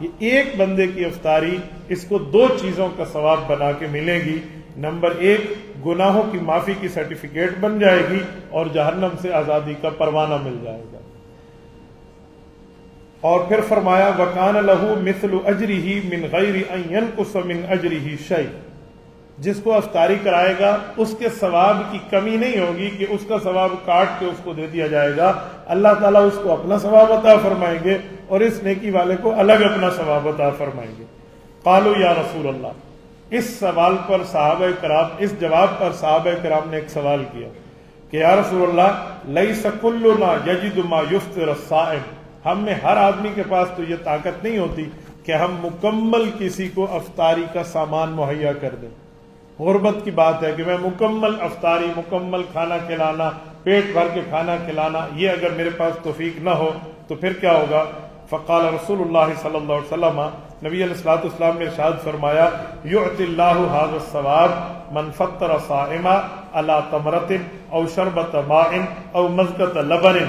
یہ ایک بندے کی افطاری اس کو 2 چیزوں کا ثواب بنا کے ملے گی. نمبر 1 گناہوں کی معافی کی سرٹیفکیٹ بن جائے گی اور جہنم سے آزادی کا پروانہ مل جائے گا. اور پھر فرمایا وَكَانَ لَهُ مِثْلُ أَجْرِهِ مِنْ غَيْرِ أَنْ يَنْقُصَ مِنْ أَجْرِهِ شَيْءٌ. جس کو افطاری کرائے گا اس کے ثواب کی کمی نہیں ہوگی کہ اس کا ثواب کاٹ کے اس کو دے دیا جائے گا. اللہ تعالیٰ اس کو اپنا ثواب عطا فرمائیں گے اور اس نیکی والے کو الگ اپنا ثواب عطا فرمائیں گے. قالوا یا رسول اللہ. اس سوال پر صحابہ کرام، اس جواب پر صحابہ کرام نے ایک سوال کیا کہ یا رسول اللہ لیس کلنا یجد ما یفطر الصائم. ہم میں ہر آدمی کے پاس تو یہ طاقت نہیں ہوتی کہ ہم مکمل کسی کو افطاری کا سامان مہیا کر دیں. غربت کی بات ہے کہ میں مکمل افطاری، مکمل کھانا کھلانا، پیٹ بھر کے کھانا کھلانا، یہ اگر میرے پاس توفیق نہ ہو تو پھر کیا ہوگا؟ فقال رسول اللہ صلی اللہ علیہ وسلم، نبی علیہ الصلوۃ والسلام نے ارشاد فرمایا یعطی اللہ ھذا الثواب من فطر صائما علی تمرۃ او شربۃ ماء او مزقۃ لبن.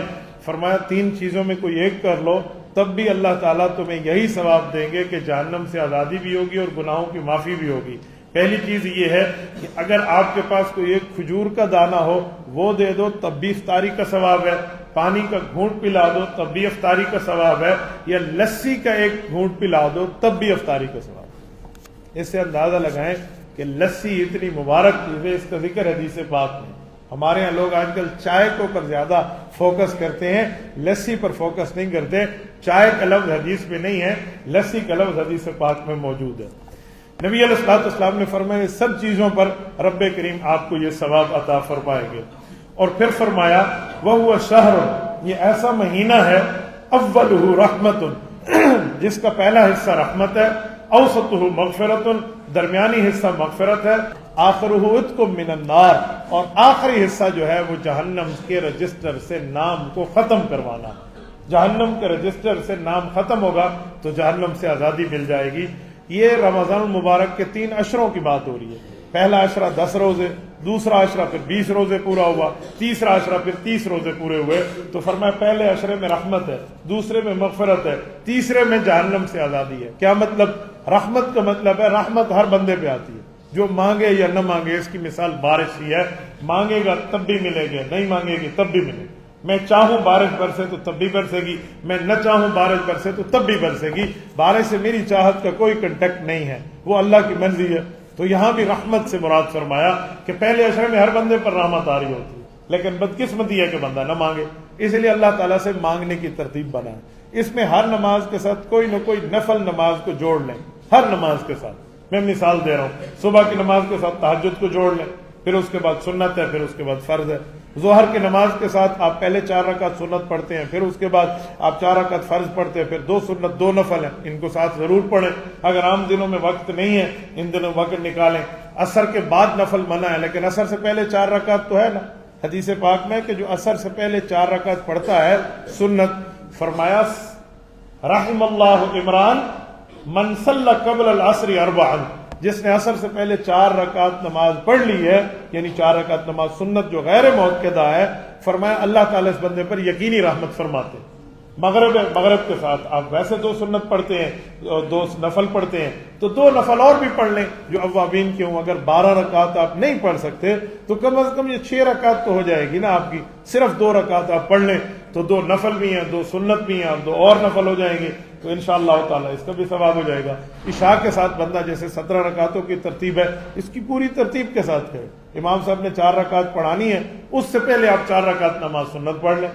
فرمایا 3 چیزوں میں کوئی ایک کر لو تب بھی اللہ تعالیٰ تمہیں یہی ثواب دیں گے کہ جہنم سے آزادی بھی ہوگی اور گناہوں کی معافی بھی ہوگی. پہلی چیز یہ ہے کہ اگر آپ کے پاس کوئی ایک کھجور کا دانہ ہو وہ دے دو تب بھی افطاری کا ثواب ہے، پانی کا گھونٹ پلا دو تب بھی افطاری کا ثواب ہے، یا لسی کا ایک گھونٹ پلا دو تب بھی افطاری کا ثواب ہے. اس سے اندازہ لگائیں کہ لسی اتنی مبارک چیز ہے، اس کا ذکر حدیث پاک میں. ہمارے یہاں لوگ آج کل چائے کو پر زیادہ فوکس کرتے ہیں، لسی پر فوکس نہیں کرتے. چائے کا لفظ حدیث میں نہیں ہے، لسی کا لفظ حدیث پاک میں موجود ہے. نبی علیہ الصلوۃ والسلام نے فرمایا سب چیزوں پر رب کریم آپ کو یہ ثواب عطا فرمائیں گے. اور پھر فرمایا وَهُوَ شَهْرٌ، یہ ایسا مہینہ ہے اولہ رحمت، جس کا پہلا حصہ رحمت ہے، اوسطہ مغفرۃ، درمیانی حصہ مغفرت ہے، آخرہ عتق من النار، اور آخری حصہ جو ہے وہ جہنم کے رجسٹر سے نام کو ختم کروانا. جہنم کے رجسٹر سے نام ختم ہوگا تو جہنم سے آزادی مل جائے گی. یہ رمضان المبارک کے 3 عشروں کی بات ہو رہی ہے. پہلا عشرہ 10 روزے، دوسرا عشرہ پھر 20 روزے پورا ہوا، تیسرا عشرہ پھر 30 روزے پورے ہوئے. تو فرمایا پہلے عشرے میں رحمت ہے، دوسرے میں مغفرت ہے، تیسرے میں جہنم سے آزادی ہے. کیا مطلب؟ رحمت کا مطلب ہے رحمت ہر بندے پہ آتی ہے، جو مانگے یا نہ مانگے. اس کی مثال بارش ہی ہے، مانگے گا تب بھی ملے گا، نہیں مانگے گی تب بھی ملے گی. میں چاہوں بارش برسے تو تب بھی برسے گی، میں نہ چاہوں بارش برسے تو تب بھی برسے گی. بارش سے میری چاہت کا کوئی کنٹیکٹ نہیں ہے، وہ اللہ کی مرضی ہے. تو یہاں بھی رحمت سے مراد فرمایا کہ پہلے عشرے میں ہر بندے پر رحمت آ رہی ہوتی ہے، لیکن بدقسمتی ہے کہ بندہ نہ مانگے. اس لیے اللہ تعالیٰ سے مانگنے کی ترتیب بنا ہے. اس میں ہر نماز کے ساتھ کوئی نہ کوئی نفل نماز کو جوڑ لیں. ہر نماز کے ساتھ، میں مثال دے رہا ہوں، صبح کی نماز کے ساتھ تہجد کو جوڑ لیں، پھر اس کے بعد سنت ہے، پھر اس کے بعد فرض ہے. ظہر کی نماز کے ساتھ آپ پہلے 4 رکعت سنت پڑھتے ہیں، پھر اس کے بعد آپ 4 رکعت فرض پڑھتے ہیں، پھر 2 سنت 2 نفل ہیں. ان کو ساتھ ضرور پڑھیں. اگر عام دنوں میں وقت نہیں ہے ان دنوں وقت نکالیں. عصر کے بعد نفل منع ہے، لیکن عصر سے پہلے 4 رکعت تو ہے نا. حدیث پاک میں کہ جو عصر سے پہلے 4 رکعت پڑھتا ہے سنت، فرمایا رحم اللہ عمران من صلی قبل العصر 4، جس نے عصر سے پہلے 4 رکعت نماز پڑھ لی ہے، یعنی 4 رکعت نماز سنت جو غیر موقدہ ہے، فرمایا اللہ تعالیٰ اس بندے پر یقینی رحمت فرماتے. مغرب کے ساتھ آپ ویسے 2 سنت پڑھتے ہیں، 2 نفل پڑھتے ہیں، تو 2 نفل اور بھی پڑھ لیں جو اوابین کے ہوں. اگر 12 رکعت آپ نہیں پڑھ سکتے تو کم از کم یہ 6 رکعت تو ہو جائے گی نا آپ کی. صرف 2 رکعت آپ پڑھ لیں تو 2 نفل بھی ہیں، 2 سنت بھی ہیں، اور 2 اور نفل ہو جائیں گے تو انشاءاللہ تعالیٰ اس کا بھی ثواب ہو جائے گا. عشاء کے ساتھ بندہ جیسے 17 رکعتوں کی ترتیب ہے، اس کی پوری ترتیب کے ساتھ ہے. امام صاحب نے 4 رکعت پڑھانی ہے، اس سے پہلے آپ 4 رکعت نماز سنت پڑھ لیں،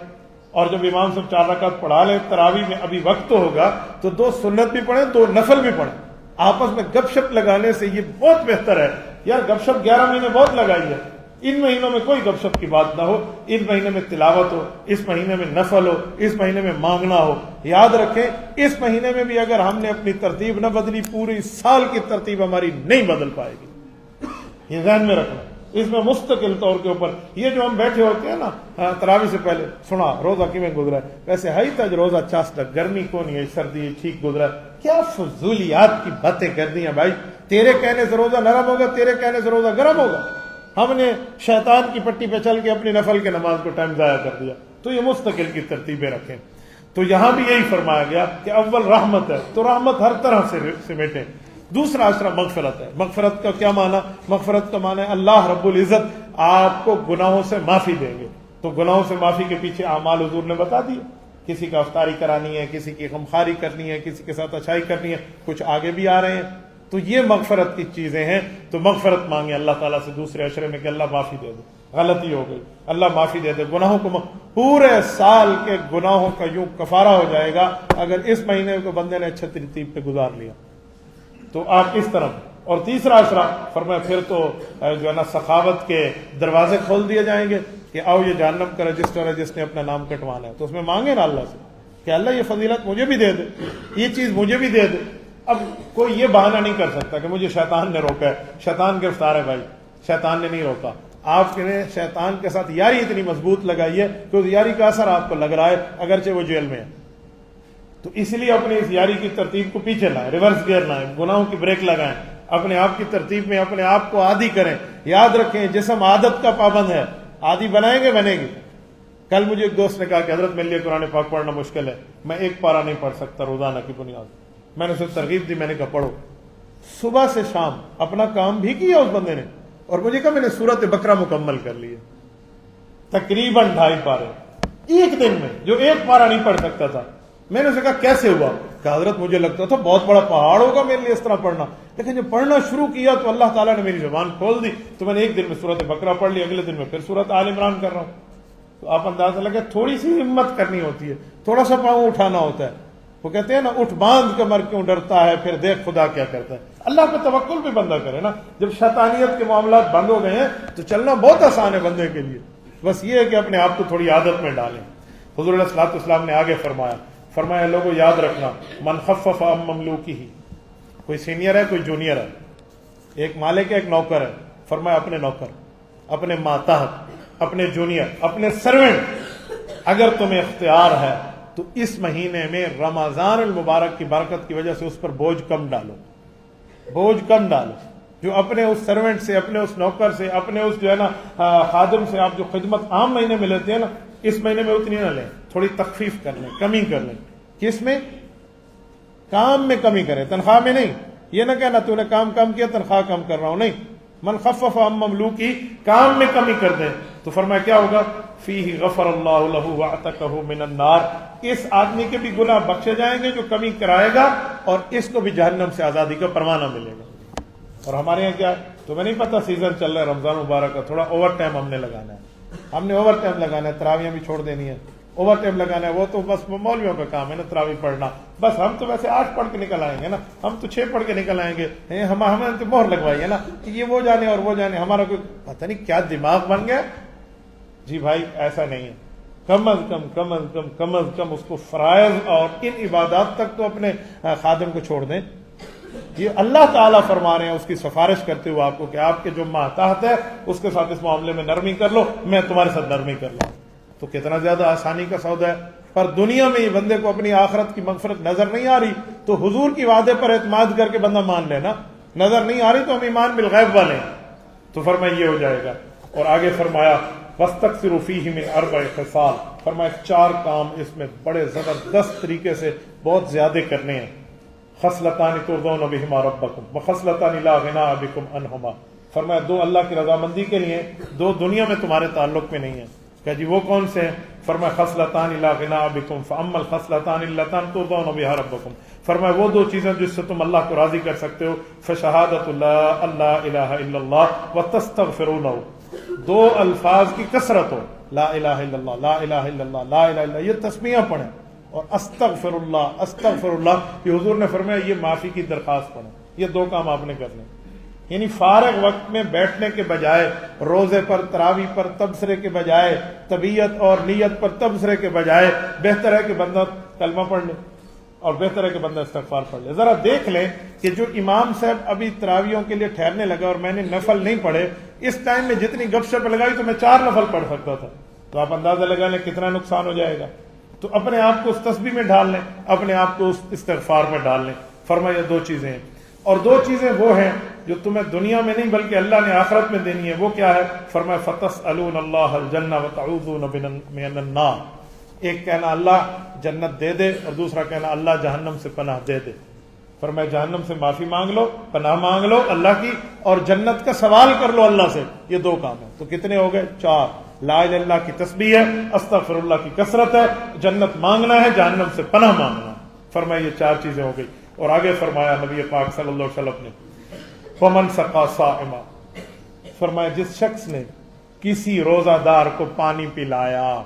اور جب امام صاحب 4 رکعت پڑھا لیں تراویح میں ابھی وقت تو ہوگا تو 2 سنت بھی پڑھیں، 2 نفل بھی پڑھیں. آپس میں گپ شپ لگانے سے یہ بہت بہتر ہے. یار گپ شپ 11 مہینے بہت لگائی ہے، ان مہینوں میں کوئی گپ شپ کی بات نہ ہو. اس مہینے میں تلاوت ہو، اس مہینے میں نفل ہو، اس مہینے میں مانگنا ہو. یاد رکھیں اس مہینے میں بھی اگر ہم نے اپنی ترتیب نہ بدلی پوری سال کی ترتیب ہماری نہیں بدل پائے گی. یہ ذہن میں رکھنا. اس میں مستقل طور کے اوپر یہ جو ہم بیٹھے ہوتے ہیں نا تراویح سے پہلے، سنا روزہ کیویں گزرا ہے، ویسے ہے تج روزہ چاست گرمی کون ہے، سردی ٹھیک گزرا ہے. کیا فضولیات کی باتیں کر دی ہیں بھائی. تیرے کہنے سے روزہ نرم ہوگا، تیرے کہنے سے روزہ گرم ہوگا. ہم نے شیطان کی پٹی پہ چل کے اپنی نفل کے نماز کو ٹائم ضائع کر دیا. تو یہ مستقل کی ترتیبیں رکھیں. تو یہاں بھی یہی فرمایا گیا کہ اول رحمت ہے تو رحمت ہر طرح سے سمیٹے. دوسرا عشرہ مغفرت ہے. مغفرت کا کیا معنی؟ مغفرت کا معنی ہے اللہ رب العزت آپ کو گناہوں سے معافی دیں گے. تو گناہوں سے معافی کے پیچھے اعمال حضور نے بتا دیے. کسی کا افطاری کرانی ہے, کسی کی غمخواری کرنی ہے, کسی کے ساتھ اچھائی کرنی ہے, کچھ آگے بھی آ رہے ہیں. تو یہ مغفرت کی چیزیں ہیں. تو مغفرت مانگے اللہ تعالیٰ سے دوسرے عشرے میں کہ اللہ معافی دے دے, غلطی ہو گئی, اللہ معافی دے دے, گناہوں کو پورے سال کے گناہوں کا یوں کفارہ ہو جائے گا اگر اس مہینے کو بندے نے اچھے ترتیب پہ گزار لیا. تو آپ اس طرف. اور تیسرا عشرہ فرمایا پھر تو جو ہے نا سخاوت کے دروازے کھول دیے جائیں گے کہ آؤ یہ جہنم کا رجسٹر ہے جس نے اپنا نام کٹوانا ہے. تو اس میں مانگے نا اللہ سے کہ اللہ یہ فضیلت مجھے بھی دے دے, یہ چیز مجھے بھی دے دے. اب کوئی یہ بہانہ نہیں کر سکتا کہ مجھے شیطان نے روکا ہے. شیطان گرفتار ہے بھائی, شیطان نے نہیں روکا. آپ نے شیطان کے ساتھ یاری اتنی مضبوط لگائی ہے کہ اس یاری کا اثر آپ کو لگ رہا ہے اگرچہ وہ جیل میں ہے. تو اس لیے اپنی اس یاری کی ترتیب کو پیچھے لائیں, ریورس گیئر لائیں, گناہوں کی بریک لگائیں, اپنے آپ کی ترتیب میں اپنے آپ کو عادی کریں. یاد رکھیں جسم عادت کا پابند ہے, عادی بنائیں گے بنے گی. کل مجھے ایک دوست نے کہا کہ حضرت میرے لیے قرآن پاک پڑھنا مشکل ہے, میں ایک پارہ نہیں پڑھ سکتا روزانہ کی بنیاد. میں نے اسے ترغیب دی, میں نے کہا پڑھو. صبح سے شام اپنا کام بھی کیا اس بندے نے, اور مجھے کہا میں نے سورۃ بقرہ مکمل کر لی ہے, تقریباً 2.5 پارے ایک دن میں, جو ایک پارہ نہیں پڑھ سکتا تھا. میں نے اسے کہا کیسے ہوا؟ کہ حضرت مجھے لگتا تھا بہت بڑا پہاڑ ہوگا میرے لیے اس طرح پڑھنا, لیکن جب پڑھنا شروع کیا تو اللہ تعالیٰ نے میری زبان کھول دی, تو میں نے ایک دن میں سورۃ بقرہ پڑھ لی, اگلے دن میں پھر سورۃ آل عمران کر رہا ہوں. تو آپ اندازہ لگے تھوڑی سی ہمت کرنی ہوتی ہے, تھوڑا سا پاؤں اٹھانا ہوتا ہے. وہ کہتے ہیں نا اٹھ باندھ کے مر کیوں ڈرتا ہے, پھر دیکھ خدا کیا کرتا ہے. اللہ پہ توکل بھی بندہ کرے نا. جب شیطانیت کے معاملات بند ہو گئے ہیں تو چلنا بہت آسان ہے بندے کے لیے. بس یہ ہے کہ اپنے آپ کو تھوڑی عادت میں ڈالیں. حضور علیہ الصلوۃ والسلام نے آگے فرمایا لوگوں یاد رکھنا, من خفف عن مملوکہ, کوئی سینئر ہے کوئی جونیئر ہے, ایک مالک ہے ایک نوکر ہے. فرمایا اپنے نوکر, اپنے ماتحت, اپنے جونیئر, اپنے سرونٹ, اگر تمہیں اختیار ہے تو اس مہینے میں رمضان المبارک کی برکت کی وجہ سے اس پر بوجھ کم ڈالو, بوجھ کم ڈالو. جو اپنے اس سرونٹ سے, اپنے اس نوکر سے, اپنے اس جو ہے نا خادم سے آپ جو خدمت عام مہینے میں لیتے ہیں نا, اس مہینے میں اتنی نہ لیں, تھوڑی تخفیف کر لیں, کمی کر لیں. کس میں؟ کام میں کمی کریں, تنخواہ میں نہیں. یہ نہ کہنا تو نے کام کم کیا تنخواہ کم کر رہا ہوں, نہیں. من خفف عن مملوکی, کام میں کمی کر دیں. تو فرمایا کیا ہوگا؟ فیہ غفر اللہ لہ واعتقہ من النار, اس آدمی کے بھی گناہ بخشے جائیں گے جو کمی کرائے گا, اور اس کو بھی جہنم سے آزادی کا پروانہ ملے گا. اور ہمارے یہاں کیا ہے تمہیں نہیں پتا, سیزن چل رہا ہے رمضان مبارک کا, تھوڑا اوور ٹائم ہم نے لگانا ہے, ہم نے اوور ٹائم لگانا ہے, تراویاں بھی چھوڑ دینی ہے, اوور ٹائم لگانا ہے. وہ تو بس مولویوں کا کام ہے نا تراویح پڑھنا, بس ہم تو ویسے 8 پڑھ کے نکل آئیں گے نا, ہم تو 6 پڑھ کے نکل آئیں گے. ہمیں تو مہر لگوائی ہے نا کہ یہ وہ جانے اور وہ جانے, ہمارا کوئی پتہ نہیں کیا دماغ بن گیا. جی بھائی ایسا نہیں ہے. کم از کم اس کو فرائض اور ان عبادات تک تو اپنے خادم کو چھوڑ دیں. یہ اللہ تعالیٰ فرما رہے ہیں اس کی سفارش کرتے ہوئے آپ کو کہ آپ کے جو ماتحت ہے اس کے ساتھ اس معاملے میں نرمی کر لو, میں تمہارے ساتھ نرمی کر لوں. تو کتنا زیادہ آسانی کا سودا ہے. پر دنیا میں ہی بندے کو اپنی آخرت کی مغفرت نظر نہیں آ رہی تو حضور کی وعدے پر اعتماد کر کے بندہ مان لینا. نظر نہیں آ رہی تو ہم ایمان بالغیب والے ہیں. تو فرمایا یہ ہو جائے گا. اور آگے فرمایا وَاسْتَكْثِرُوا فِيهِ مِنْ 4 خِصَالٍ, فرمایا 4 کام اس میں بڑے زبردست طریقے سے بہت زیادہ کرنے ہیں. خصلتان ترضون بهما ربکم وخصلتان لا غنى بكم عنهما, فرمایا 2 اللہ کی رضامندی کے لیے, 2 دنیا میں تمہارے تعلق میں نہیں ہیں. کہ جی وہ کون سے ہیں؟ فرمایا خصلتان لا غنى بكم فاما الخصلتان اللتان ترضون بها ربکم, فرمایا وہ 2 چیزیں جس سے تم اللہ کو راضی کر سکتے ہو, فشہادۃ لا الہ الا اللہ وتستغفرونه, 2 الفاظ کی کثرت ہو, لا الہ الا اللہ, لا الہ الا اللہ, لا الہ الا اللہ, یہ تسمیہ پڑھیں, اور استغفر اللہ کہ حضور نے فرمایا یہ معافی کی درخواست پڑھیں. یہ 2 کام آپ نے کرنے. یعنی فارغ وقت میں بیٹھنے کے بجائے, روزے پر تراویح پر تبصرے کے بجائے, طبیعت اور نیت پر تبصرے کے بجائے بہتر ہے کہ بندہ کلمہ پڑھ لے اور بہتر ہے کہ بندہ استغفار پڑھ لے. ذرا دیکھ لیں کہ جو امام صاحب ابھی تراویحوں کے لیے ٹھہرنے لگا اور میں نے نفل نہیں پڑھے, اس ٹائم میں جتنی گپ شپ لگائی تو میں 4 نفل پڑھ سکتا تھا. تو آپ اندازہ لگا لیں کتنا نقصان ہو جائے گا. تو اپنے آپ کو اس تسبیح میں ڈال لیں, اپنے آپ کو اس استغفار میں ڈال لیں. فرمایا 2 چیزیں ہیں, اور 2 چیزیں وہ ہیں جو تمہیں دنیا میں نہیں بلکہ اللہ نے آخرت میں دینی ہے. وہ کیا ہے؟ فرمایا فَتَسْأَلُونَ اللَّهَ الْجَنَّةَ وَتَعُوذُونَ مِنَ النَّارِ, ایک کہنا اللہ جنت دے دے اور دوسرا کہنا اللہ جہنم سے پناہ دے دے۔ فرمایا جہنم سے معافی مانگ لو، پناہ مانگ لو اللہ کی، اور جنت کا سوال کر لو اللہ سے، یہ دو کام ہیں۔ تو کتنے ہو گئے؟ 4۔ لا الہ الا اللہ کی تسبیح ہے، استغفر اللہ کی کثرت ہے، جنت مانگنا ہے، جہنم سے پناہ مانگنا ہے۔ فرمایا یہ 4 چیزیں ہو گئی۔ اور آگے فرمایا نبی پاک صلی اللہ علیہ وسلم نے فمن سقا صائما، فرمایا جس شخص نے کسی روزہ دار کو پانی پلایا،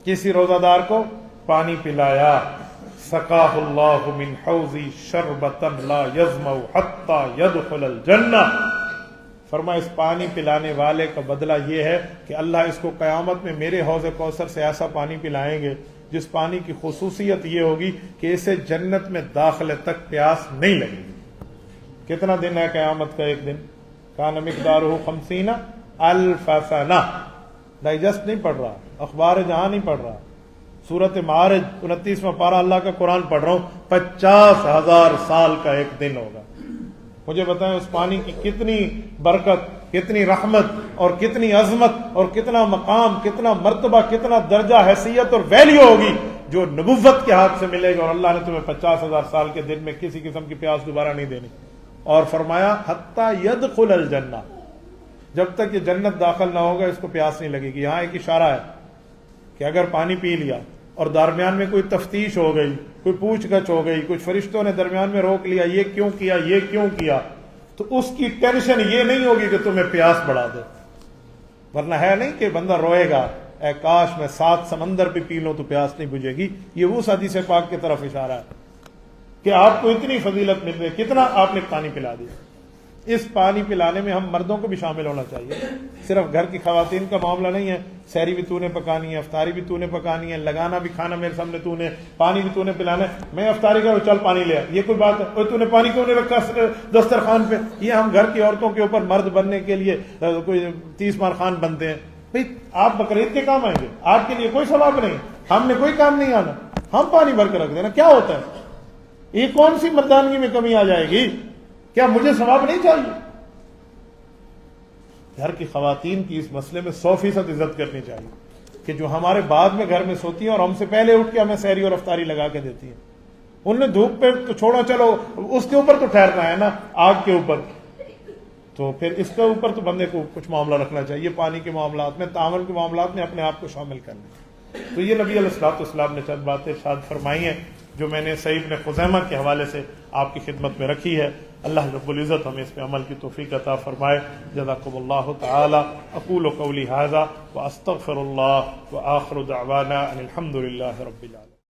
کسی روزہ دار کو پانی پلایا، سقاہ اللہ من حوضی شربتا لا یظمأ حتی یدخل الجنہ، فرمایا اس پانی پلانے والے کا بدلہ یہ ہے کہ اللہ اس کو قیامت میں میرے حوض کوثر سے ایسا پانی پلائیں گے جس پانی کی خصوصیت یہ ہوگی کہ اسے جنت میں داخلے تک پیاس نہیں لگے گی۔ کتنا دن ہے قیامت کا؟ ایک دن۔ کان مقدارہ 50 الف سنہ۔ ڈائجسٹ نہیں پڑھ رہا، اخبار جہاں نہیں پڑھ رہا، سورۃ معارج 29واں پارہ اللہ کا قرآن پڑھ رہا ہوں، 50,000 سال کا ایک دن ہوگا۔ مجھے بتائیں اس پانی کی کتنی برکت، کتنی رحمت اور کتنی عظمت اور کتنا مقام، کتنا مرتبہ، کتنا درجہ، حیثیت اور ویلیو ہوگی جو نبوت کے ہاتھ سے ملے گا، اور اللہ نے تمہیں 50,000 سال کے دن میں کسی قسم کی پیاس دوبارہ نہیں دینی۔ اور فرمایا حتی یدخل الجنہ، جب تک یہ جنت داخل نہ ہوگا اس کو پیاس نہیں لگے گی۔ یہاں ایک اشارہ ہے کہ اگر پانی پی لیا اور درمیان میں کوئی تفتیش ہو گئی، کوئی پوچھ گچھ ہو گئی، کچھ فرشتوں نے درمیان میں روک لیا یہ کیوں کیا، یہ کیوں کیا، تو اس کی ٹینشن یہ نہیں ہوگی کہ تمہیں پیاس بڑھا دے۔ ورنہ ہے نہیں کہ بندہ روئے گا اے کاش میں 7 سمندر بھی پی لوں تو پیاس نہیں بجھے گی۔ یہ وہ حدیث پاک کی طرف اشارہ ہے کہ آپ کو اتنی فضیلت مل رہی، کتنا آپ نے پانی پلا دیا۔ اس پانی پلانے میں ہم مردوں کو بھی شامل ہونا چاہیے، صرف گھر کی خواتین کا معاملہ نہیں ہے۔ سحری بھی تو نے پکانی ہے، افطاری بھی تو نے پکانی ہے، لگانا بھی کھانا میرے سامنے تو نے، پانی بھی تو نے پلانا ہے۔ میں افطاری کروں چل پانی لے آ، یہ کوئی بات ہے؟ اور تو نے پانی کیوں نہیں رکھا دسترخوان پہ؟ یہ ہم گھر کی عورتوں کے اوپر مرد بننے کے لیے کوئی 30 مار خان بنتے ہیں۔ بھئی آپ بقرعید کے کام آئیں گے، آپ کے لیے کوئی ثواب نہیں، ہم نے کوئی کام نہیں آنا، ہم پانی بھر کے رکھ دینا، کیا ہوتا ہے؟ یہ کون سی مردانگی میں کمی آ جائے گی؟ کیا مجھے ثواب نہیں چاہیے؟ گھر کی خواتین کی اس مسئلے میں 100% عزت کرنی چاہیے کہ جو ہمارے بعد میں گھر میں سوتی ہیں اور ہم سے پہلے اٹھ کے ہمیں سحری اور افطاری لگا کے دیتی ہیں۔ انہوں نے دھوپ پہ تو چھوڑا، چلو اس کے اوپر تو ٹھہرنا ہے نا، آگ کے اوپر، تو پھر اس کے اوپر تو بندے کو کچھ معاملہ رکھنا چاہیے، پانی کے معاملات میں، تعامل کے معاملات میں اپنے آپ کو شامل کرنا۔ تو یہ نبی علیہ الصلوۃ والسلام نے چند باتیں ارشاد فرمائی ہیں جو میں نے سعید بن خزیمہ کے حوالے سے آپ کی خدمت میں رکھی ہے۔ اللہ رب العزت ہمیں اس پہ عمل کی توفیق عطا فرمائے۔ جزاکم اللہ تعالی۔ اقول قولی ھذا واستغفر اللہ وآخر دعوانا ان الحمد للہ رب العالمین۔